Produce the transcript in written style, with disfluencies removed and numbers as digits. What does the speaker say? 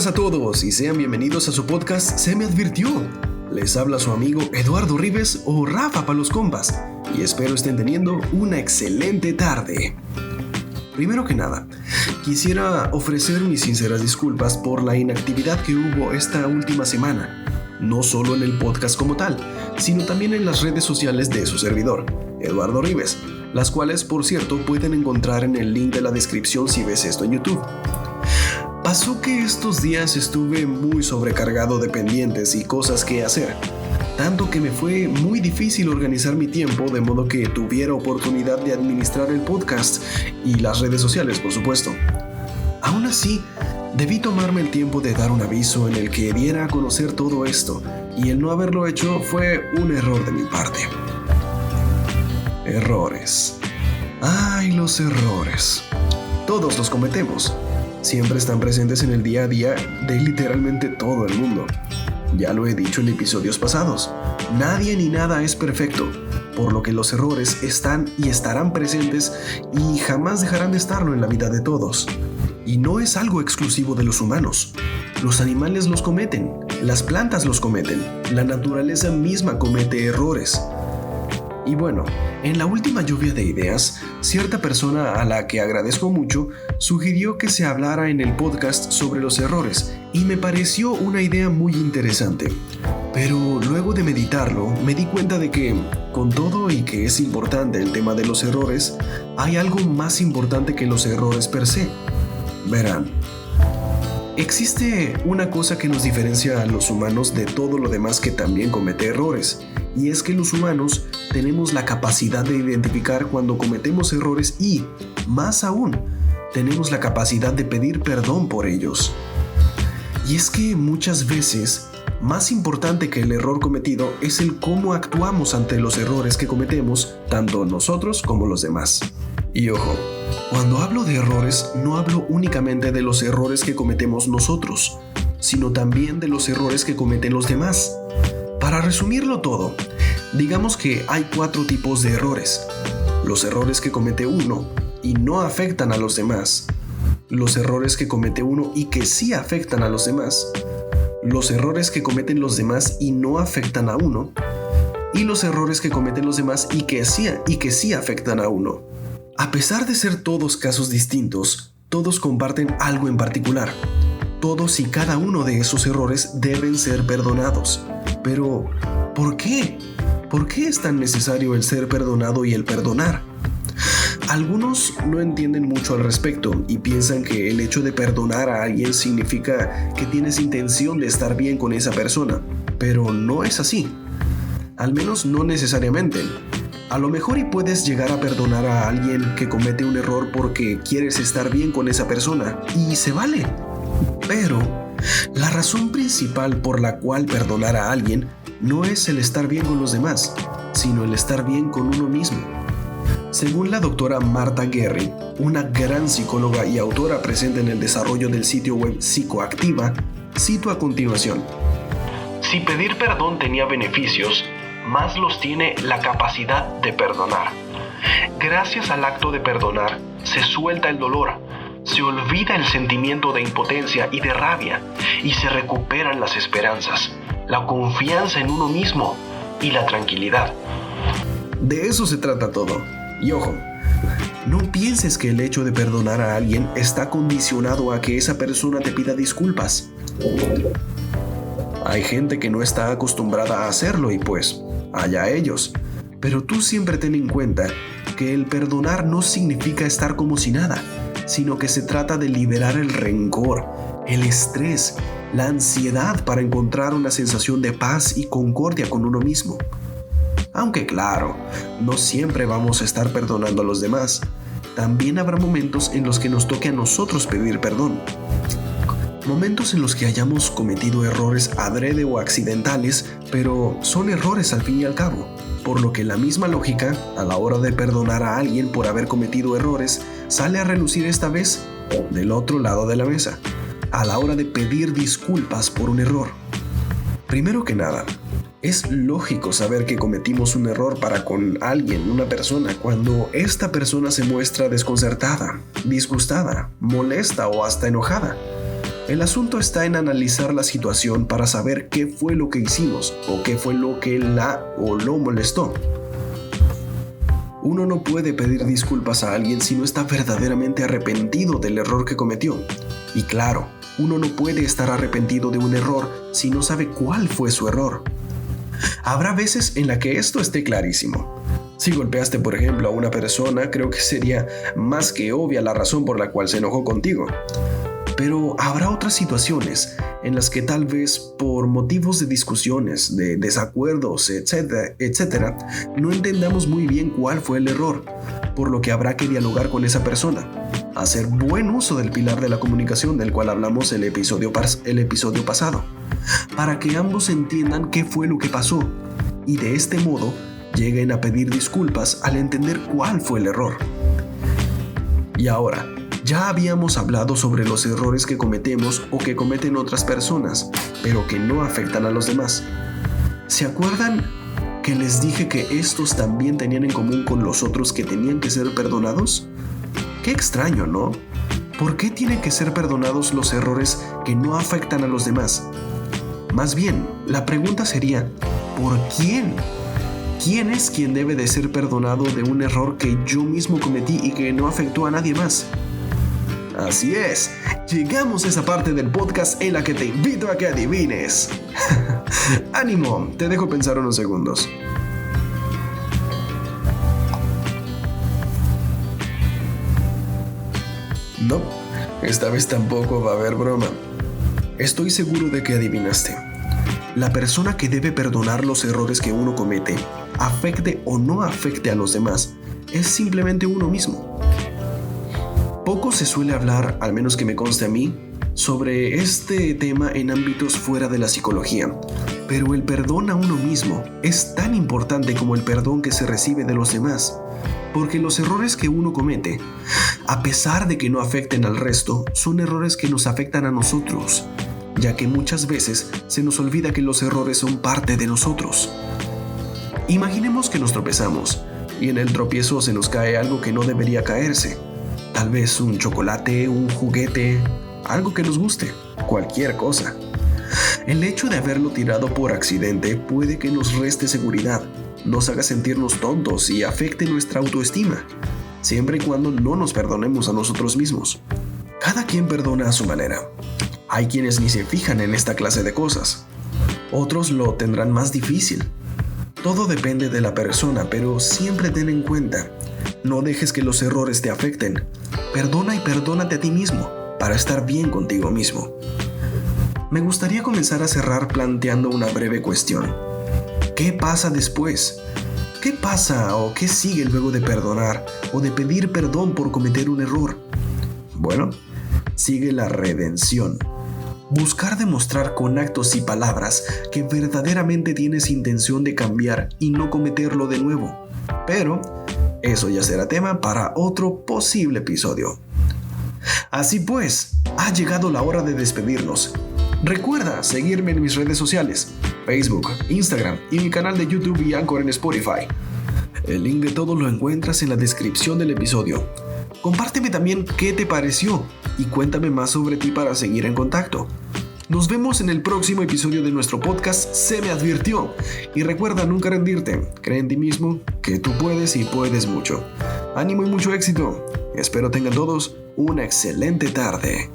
buenas a todos y sean bienvenidos a su podcast Se me advirtió. Les habla su amigo Eduardo Rives o Rafa para los compas y espero estén teniendo una excelente tarde. Primero que nada, quisiera ofrecer mis sinceras disculpas por la inactividad que hubo esta última semana, no solo en el podcast como tal, sino también en las redes sociales de su servidor, Eduardo Rives, las cuales, por cierto, pueden encontrar en el link de la descripción si ves esto en YouTube. Pasó que estos días estuve muy sobrecargado de pendientes y cosas que hacer, tanto que me fue muy difícil organizar mi tiempo de modo que tuviera oportunidad de administrar el podcast y las redes sociales, por supuesto. Aún así, debí tomarme el tiempo de dar un aviso en el que diera a conocer todo esto, y el no haberlo hecho fue un error de mi parte. Errores. ¡Ay, los errores! Todos los cometemos. Siempre están presentes en el día a día de literalmente todo el mundo. Ya lo he dicho en episodios pasados, nadie ni nada es perfecto, por lo que los errores están y estarán presentes y jamás dejarán de estarlo en la vida de todos. Y no es algo exclusivo de los humanos. Los animales los cometen, las plantas los cometen, la naturaleza misma comete errores. Y bueno, en la última lluvia de ideas, cierta persona a la que agradezco mucho sugirió que se hablara en el podcast sobre los errores y me pareció una idea muy interesante. Pero luego de meditarlo, me di cuenta de que, con todo y que es importante el tema de los errores, hay algo más importante que los errores per se. Verán, existe una cosa que nos diferencia a los humanos de todo lo demás que también comete errores, y es que los humanos tenemos la capacidad de identificar cuando cometemos errores y, más aún, tenemos la capacidad de pedir perdón por ellos. Y es que muchas veces, más importante que el error cometido es el cómo actuamos ante los errores que cometemos, tanto nosotros como los demás. Y ojo, cuando hablo de errores, no hablo únicamente de los errores que cometemos nosotros, sino también de los errores que cometen los demás. Para resumirlo todo, digamos que hay 4 tipos de errores. Los errores que comete uno y no afectan a los demás. Los errores que comete uno y que sí afectan a los demás. Los errores que cometen los demás y no afectan a uno. Y los errores que cometen los demás y que sí afectan a uno. A pesar de ser todos casos distintos, todos comparten algo en particular. Todos y cada uno de esos errores deben ser perdonados. Pero, ¿por qué? ¿Por qué es tan necesario el ser perdonado y el perdonar? Algunos no entienden mucho al respecto y piensan que el hecho de perdonar a alguien significa que tienes intención de estar bien con esa persona, pero no es así. Al menos no necesariamente. A lo mejor y puedes llegar a perdonar a alguien que comete un error porque quieres estar bien con esa persona, y se vale. Pero la razón principal por la cual perdonar a alguien no es el estar bien con los demás, sino el estar bien con uno mismo. Según la doctora Martha Guerri, una gran psicóloga y autora presente en el desarrollo del sitio web Psicoactiva, cito a continuación: si pedir perdón tenía beneficios, más los tiene la capacidad de perdonar. Gracias al acto de perdonar, se suelta el dolor, se olvida el sentimiento de impotencia y de rabia, y se recuperan las esperanzas, la confianza en uno mismo y la tranquilidad. De eso se trata todo. Y ojo, no pienses que el hecho de perdonar a alguien está condicionado a que esa persona te pida disculpas. Hay gente que no está acostumbrada a hacerlo y pues, allá ellos. Pero tú siempre ten en cuenta que el perdonar no significa estar como si nada, sino que se trata de liberar el rencor, el estrés, la ansiedad para encontrar una sensación de paz y concordia con uno mismo. Aunque claro, no siempre vamos a estar perdonando a los demás. También habrá momentos en los que nos toque a nosotros pedir perdón. Momentos en los que hayamos cometido errores adrede o accidentales, pero son errores al fin y al cabo. Por lo que la misma lógica, a la hora de perdonar a alguien por haber cometido errores, sale a relucir esta vez del otro lado de la mesa, a la hora de pedir disculpas por un error. Primero que nada, es lógico saber que cometimos un error para con alguien, una persona, cuando esta persona se muestra desconcertada, disgustada, molesta o hasta enojada. El asunto está en analizar la situación para saber qué fue lo que hicimos o qué fue lo que la o lo molestó. Uno no puede pedir disculpas a alguien si no está verdaderamente arrepentido del error que cometió. Y claro, uno no puede estar arrepentido de un error si no sabe cuál fue su error. Habrá veces en la que esto esté clarísimo. Si golpeaste, por ejemplo, a una persona, creo que sería más que obvia la razón por la cual se enojó contigo. Pero habrá otras situaciones en las que tal vez por motivos de discusiones, de desacuerdos, etcétera, no entendamos muy bien cuál fue el error, por lo que habrá que dialogar con esa persona, hacer buen uso del pilar de la comunicación del cual hablamos el episodio pasado, para que ambos entiendan qué fue lo que pasó y de este modo lleguen a pedir disculpas al entender cuál fue el error. Y ahora, ya habíamos hablado sobre los errores que cometemos o que cometen otras personas, pero que no afectan a los demás. ¿Se acuerdan que les dije que estos también tenían en común con los otros que tenían que ser perdonados? Qué extraño, ¿no? ¿Por qué tienen que ser perdonados los errores que no afectan a los demás? Más bien, la pregunta sería, ¿por quién? ¿Quién es quien debe de ser perdonado de un error que yo mismo cometí y que no afectó a nadie más? Así es, llegamos a esa parte del podcast en la que te invito a que adivines. Ánimo, te dejo pensar unos segundos. No, esta vez tampoco va a haber broma. Estoy seguro de que adivinaste. La persona que debe perdonar los errores que uno comete, afecte o no afecte a los demás, es simplemente uno mismo. Poco se suele hablar, al menos que me conste a mí, sobre este tema en ámbitos fuera de la psicología, pero el perdón a uno mismo es tan importante como el perdón que se recibe de los demás, porque los errores que uno comete, a pesar de que no afecten al resto, son errores que nos afectan a nosotros, ya que muchas veces se nos olvida que los errores son parte de nosotros. Imaginemos que nos tropezamos y en el tropiezo se nos cae algo que no debería caerse. Tal vez un chocolate, un juguete, algo que nos guste, cualquier cosa. El hecho de haberlo tirado por accidente puede que nos reste seguridad, nos haga sentirnos tontos y afecte nuestra autoestima, siempre y cuando no nos perdonemos a nosotros mismos. Cada quien perdona a su manera. Hay quienes ni se fijan en esta clase de cosas. Otros lo tendrán más difícil. Todo depende de la persona, pero siempre ten en cuenta, no dejes que los errores te afecten. Perdona y perdónate a ti mismo, para estar bien contigo mismo. Me gustaría comenzar a cerrar planteando una breve cuestión. ¿Qué pasa después? ¿Qué pasa o qué sigue luego de perdonar o de pedir perdón por cometer un error? Bueno, sigue la redención. Buscar demostrar con actos y palabras que verdaderamente tienes intención de cambiar y no cometerlo de nuevo. Pero eso ya será tema para otro posible episodio. Así pues, ha llegado la hora de despedirnos. Recuerda seguirme en mis redes sociales, Facebook, Instagram y mi canal de YouTube y Anchor en Spotify. El link de todo lo encuentras en la descripción del episodio. Compárteme también qué te pareció y cuéntame más sobre ti para seguir en contacto. Nos vemos en el próximo episodio de nuestro podcast Se Me Advirtió. Y recuerda nunca rendirte, cree en ti mismo, que tú puedes y puedes mucho. Ánimo y mucho éxito. Espero tengan todos una excelente tarde.